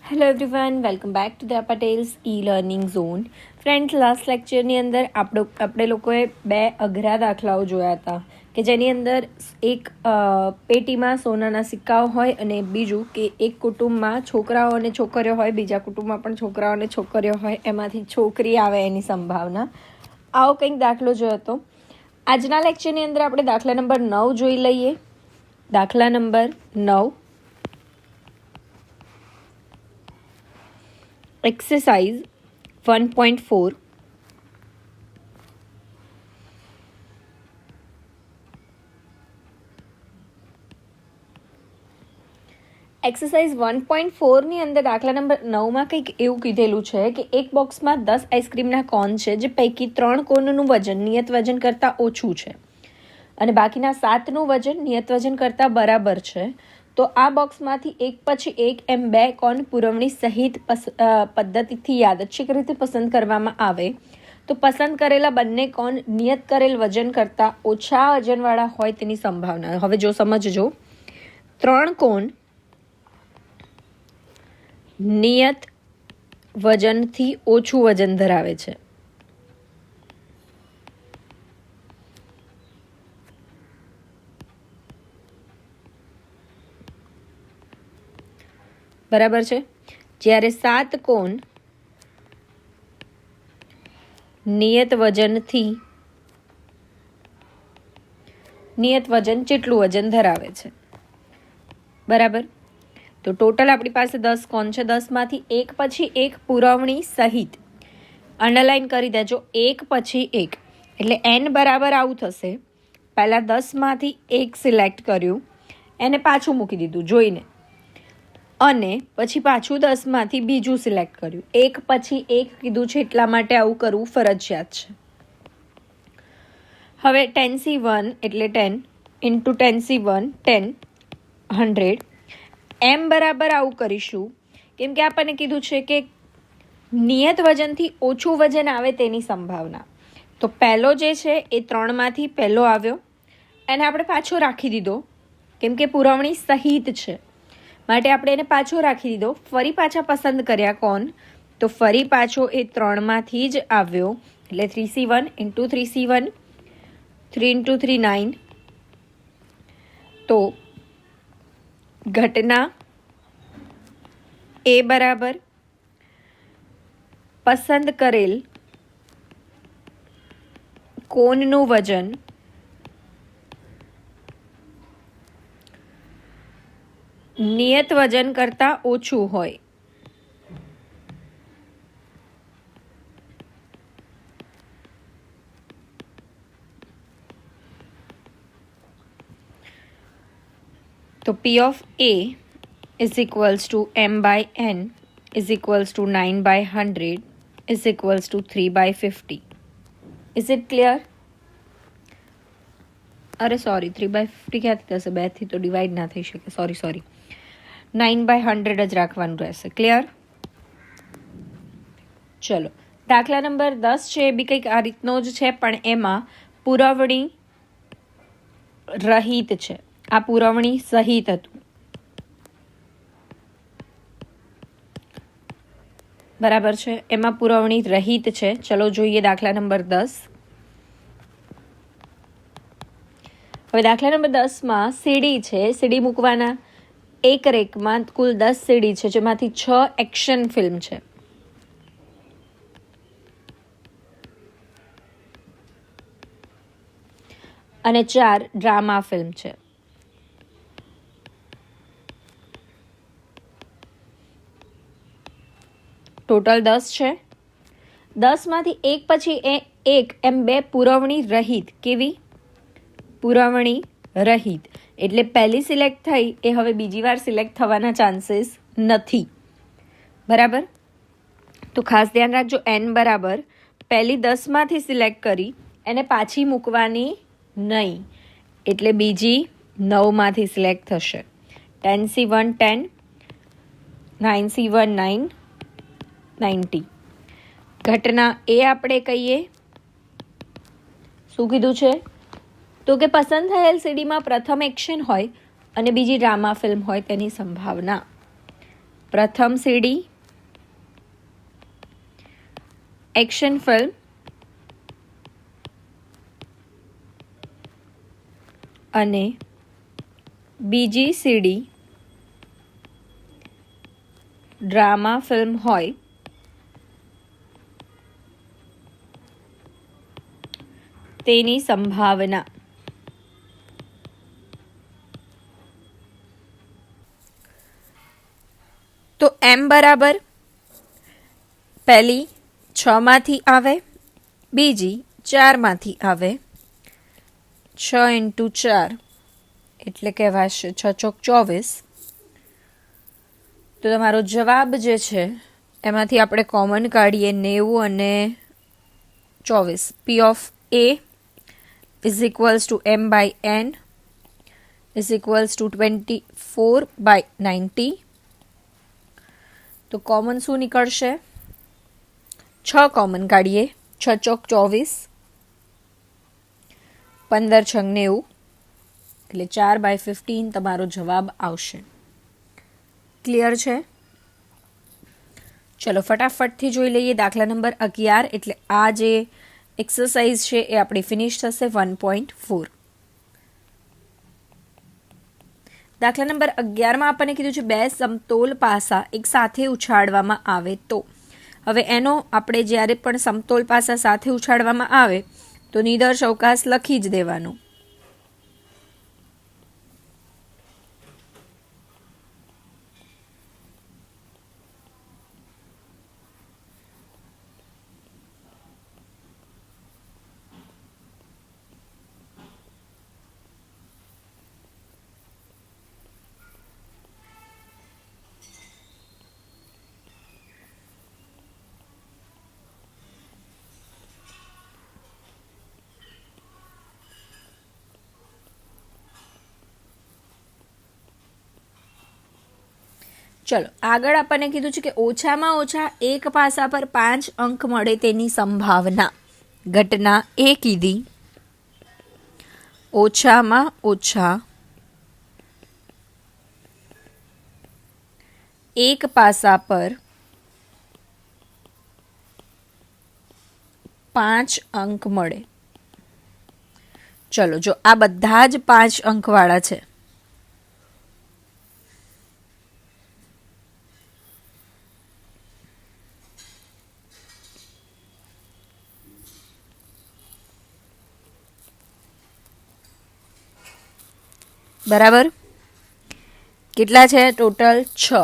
Hello everyone, welcome back to the Patels learning zone. Friends, last લેક્ચરની અંદર આપણે લોકોએ બે અઘરા દાખલાઓ જોયા હતા કે જેની અંદર એક પેટીમાં સોનાના સિક્કાઓ હોય અને બીજું કે એક કુટુંબમાં છોકરાઓ અને છોકરીઓ હોય, બીજા કુટુંબમાં પણ છોકરાઓ અને છોકરીઓ હોય, એમાંથી છોકરી આવે એની સંભાવના. આવો કંઈક દાખલો જોયો હતો. આજના લેક્ચરની અંદર આપણે દાખલા નંબર 9 જોઈ લઈએ. દાખલા નંબર 9, exercise 1.4. એક્સરસાઇઝ 1.4ની અંદર દાખલા નંબર 9માં કંઈક એવું કીધેલું છે કે એક બોક્સમાં 10 આઈસ્ક્રીમના કોન છે, જે પૈકી 3 કોનનું વજન નિયત વજન કરતાં ઓછું છે અને બાકીના 7નું વજન નિયત વજન કરતાં બરાબર છે. તો આ બોક્સમાંથી એક પછી એક એમ 2 કોન પુરવણી સહિત પદ્ધતિથી યાદચ્છિક રીતે પસંદ કરવામાં આવે તો પસંદ કરેલા બંને કોન નિયત કરેલ વજન કરતાં ઓછા વજનવાળા હોય તેની સંભાવના. હવે જો સમજજો, 3 કોન નિયત વજનથી ઓછું વજન ધરાવે છે. બરાબર છે. જ્યારે 7 કોન નિયત વજન જેટલું વજન ધરાવે છે. બરાબર. તો ટોટલ આપણી પાસે 10 કોન છે. 10માંથી એક પછી એક પુરવણી સહિત અંડરલાઈન કરી દેજો, એક પછી એક, એટલે n બરાબર આવું થશે. પહેલાં 10માંથી એક સિલેક્ટ કર્યું, એને પાછું મૂકી દીધું જોઈને, અને પછી પાછું 10માંથી બીજું સિલેક્ટ કર્યું. એક પછી એક કીધું છે એટલા માટે આવું કરવું ફરજિયાત છે. હવે 10c1 એટલે 10 ઇન્ટુ 10c1 10 100 એમ બરાબર આવું કરીશું, કેમ કે આપણને કીધું છે કે નિયત વજનથી ઓછું વજન આવે તેની સંભાવના. તો પહેલો જે છે એ 3માંથી પહેલો આવ્યો, એને આપણે પાછો રાખી દીધો કેમ કે પુરવણી સહિત છે માટે આપણે એને પાછો રાખી દીધો. ફરી પાછા પસંદ કર્યા કોન, તો ફરી પાછો એ 3માંથી જ આવ્યો, એટલે 3c1 ઇન્ટુ 3c1 3 ઇન્ટુ 3 9. તો ઘટના એ બરાબર પસંદ કરેલ કોનનું વજન નિયત વજન કરતાં ઓછું હોય. તો P of A is equals to m by n is equals to 9 by 100 is equals to 3 by 50. Is it clear? અરે સોરી, 3 by 50 ક્યાંથી થશે? 2થી તો ડિવાઈડ ના થઈ શકે. સોરી 9 by 100 જ રાખવાનું રહેશે. ક્લિયર? ચલો, દાખલા નંબર 10 છે, એ બી કંઈક આ રીતનો જ છે, પણ એમાં પુરવણી રહિત છે. આ પુરવણી સહિત હતું. બરાબર છે, એમાં પુરવણી રહિત છે. ચલો જોઈએ દાખલા નંબર 10. હવે દાખલા નંબર 10માં સીડી છે. સીડી મૂકવાના. એક રેકમાં કુલ 10 સીડી છે, જેમાંથી 6 એક્શન ફિલ્મ છે અને 4 ડ્રામા ફિલ્મ છે. ટોટલ 10 છે. 10માંથી એક પછી એક એમ 2 પુરવણી રહિત. કેવી? પુરવણી રહિત એટલે પહેલી સિલેક્ટ થઈ એ હવે બીજી વાર સિલેક્ટ થવાના ચાન્સીસ નથી. બરાબર. તો ખાસ ધ્યાન રાખજો, n બરાબર પહેલી 10માંથી સિલેક્ટ કરી એને પાછી મૂકવાની નહીં, એટલે બીજી 9માંથી સિલેક્ટ થશે. 10c1 10 9c1 9 90. ઘટના એ આપણે કહીએ. શું કીધું છે? તો કે પસંદ થયેલ સીડીમાં પ્રથમ એક્શન હોય અને બીજી ડ્રામા ફિલ્મ હોય તેની સંભાવના. પ્રથમ સીડી, એક્શન ફિલ્મ, અને બીજી સીડી ડ્રામા ફિલ્મ હોય તેની સંભાવના. તો એમ બરાબર પહેલી 6માંથી આવે, બીજી 4માંથી આવે. 6 × 4 એટલે કહેવાશે 6 ચોક 24. તો તમારો જવાબ જે છે એમાંથી આપણે કોમન કાઢીએ 90 અને 24. P of A is equals to m by n is equals to 24/90. તો કોમન શું નીકળશે? 6 કોમન કાઢીએ. 6 ચોક 24, 15 × 90 એટલે 4/15 તમારો જવાબ આવશે. ક્લિયર છે? ચલો ફટાફટથી જોઈ લઈએ દાખલા નંબર 11. એટલે આ જે એક્સરસાઇઝ છે એ આપણી ફિનિશ થશે 1.4. દાખલા નંબર 11માં આપણને કીધું છે 2 સમતોલ પાસા એક સાથે ઉછાળવામાં આવે તો. હવે એનો આપણે જ્યારે પણ સમતોલ પાસા સાથે ઉછાળવામાં આવે તો નિદર્શ અવકાશ લખી જ દેવાનો. ચલો આગળ આપણને કીધું છે કે ઓછામાં ઓછા એક પાસા પર 5 અંક મળે તેની સંભાવના. ઘટના એ કીધી ઓછામાં ઓછા એક પાસા પર 5 અંક મળે. ચલો જો આ બધા જ 5 અંકવાળા છે બરાબર. કેટલા છે ટોટલ? 6.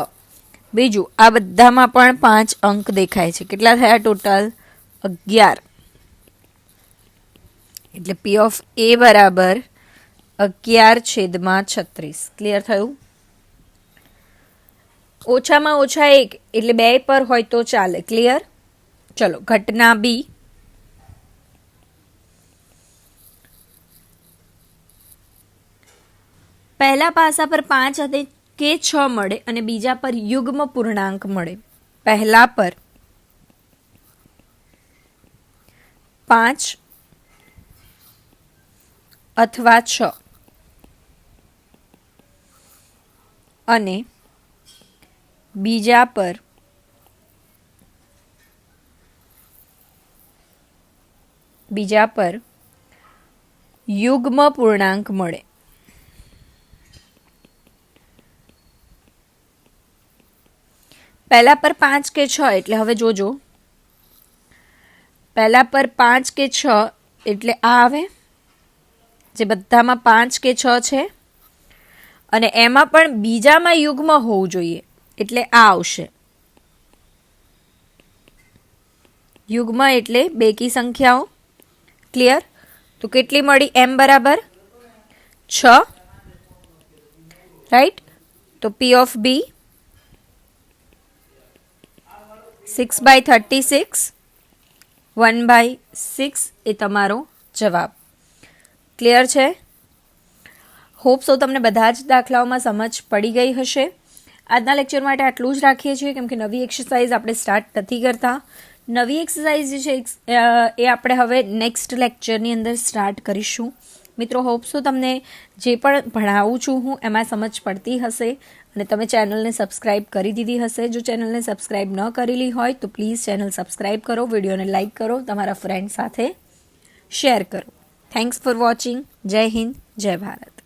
બીજું આ બધામાં પણ 5 અંક દેખાય છે. કેટલા થયા ટોટલ? 11. એટલે P of A બરાબર 11/36. ક્લિયર થયું? ઓછામાં ઓછા એક એટલે 2 પર હોય તો ચાલે. ક્લિયર? ચલો ઘટના બી. પહેલા પાસા પર 5 કે 6 મળે અને બીજા પર યુગ્મ પૂર્ણાંક મળે. પહેલા પર 5 અથવા 6 અને બીજા પર યુગ્મ પૂર્ણાંક મળે. પહેલા પર 5 કે 6 એટલે હવે જોજો પહેલા પર 5 કે 6 એટલે આ આવે જે બધામાં 5 કે 6 છે અને એમાં પણ બીજામાં યુગ્મ હોવું જોઈએ એટલે આ આવશે. યુગ્મ એટલે બેકી સંખ્યાઓ. ક્લિયર? તો કેટલી મળી? m બરાબર 6. રાઈટ? તો P of B 6/36 1/6 એ તમારો જવાબ. ક્લિયર છે? હોપ સો તમને બધા જ દાખલાઓમાં સમજ પડી ગઈ હશે. આજના લેક્ચર માટે આટલું જ રાખીએ છીએ કેમ કે નવી એક્સરસાઇઝ આપણે સ્ટાર્ટ નથી કરતા. નવી એક્સરસાઇઝ જે છે એ આપણે હવે નેક્સ્ટ લેક્ચરની અંદર સ્ટાર્ટ કરીશું. મિત્રો હોપ સો તમને જે પણ ભણાવું છું હું એમાં સમજ પડતી હશે અને તમે ચેનલને સબસ્ક્રાઈબ કરી દીધી હશે. જો ચેનલને સબસ્ક્રાઈબ ન કરેલી હોય તો પ્લીઝ ચેનલ સબસ્ક્રાઈબ કરો, વિડીયોને લાઇક કરો, તમારા ફ્રેન્ડ સાથે શેર કરો. Thanks for watching. જય હિન્દ, જય ભારત.